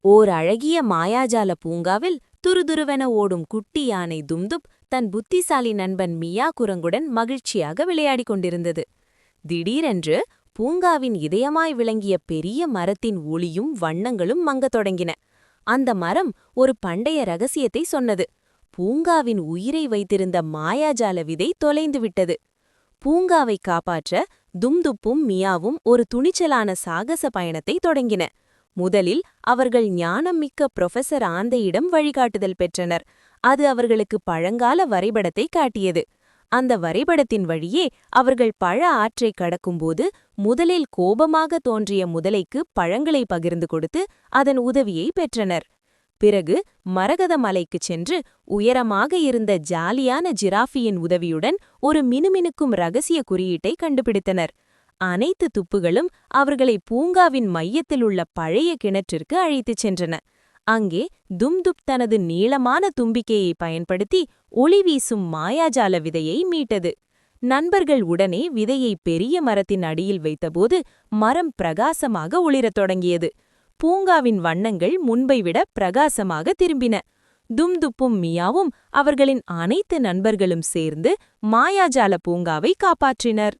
ஓர் அழகிய மாயாஜால பூங்காவில் துருதுருவென ஓடும் குட்டி யானை தும்துப் தன் புத்திசாலி நண்பன் மியா குரங்குடன் மகிழ்ச்சியாக விளையாடிக் கொண்டிருந்தது. திடீரென்று பூங்காவின் இதயமாய் விளங்கிய பெரிய மரத்தின் ஒளியும் வண்ணங்களும் மங்கத் தொடங்கின. அந்த மரம் ஒரு பண்டைய ரகசியத்தை சொன்னது. பூங்காவின் உயிரை வைத்திருந்த மாயாஜால விதை தொலைந்துவிட்டது. பூங்காவை காப்பாற்ற தும்துப்பும் மியாவும் ஒரு துணிச்சலான சாகச பயணத்தை தொடங்கின. முதலில் அவர்கள் ஞானம் மிக்க புரொஃபசர் ஆந்தையிடம் வழிகாட்டுதல் பெற்றனர். அது அவர்களுக்கு பழங்கால வரைபடத்தை காட்டியது. அந்த வரைபடத்தின் வழியே அவர்கள் பழ ஆற்றை கடக்கும்போது முதலில் கோபமாக தோன்றிய முதலைக்கு பழங்களை பகிர்ந்து கொடுத்து அதன் உதவியை பெற்றனர். பிறகு மரகத மலைக்குச் சென்று உயரமாக இருந்த ஜாலியான ஜிராஃபியின் உதவியுடன் ஒரு மினுமினுக்கும் ரகசிய குறியீட்டை கண்டுபிடித்தனர். அனைத்து துப்புகளும் அவர்களை பூங்காவின் மையத்தில் உள்ள பழைய கிணற்றிற்கு அழைத்துச் சென்றன. அங்கே தும்துப் தனது நீளமான தும்பிக்கையை பயன்படுத்தி ஒளி வீசும் மாயாஜால விதையை மீட்டது. நண்பர்கள் உடனே விதையை பெரிய மரத்தின் அடியில் வைத்தபோது மரம் பிரகாசமாக ஒளிரத் தொடங்கியது. பூங்காவின் வண்ணங்கள் முன்பை விட பிரகாசமாக திரும்பின. தும்துப்பும் மியாவும் அவர்களின் அனைத்து நண்பர்களும் சேர்ந்து மாயாஜால பூங்காவை காப்பாற்றினர்.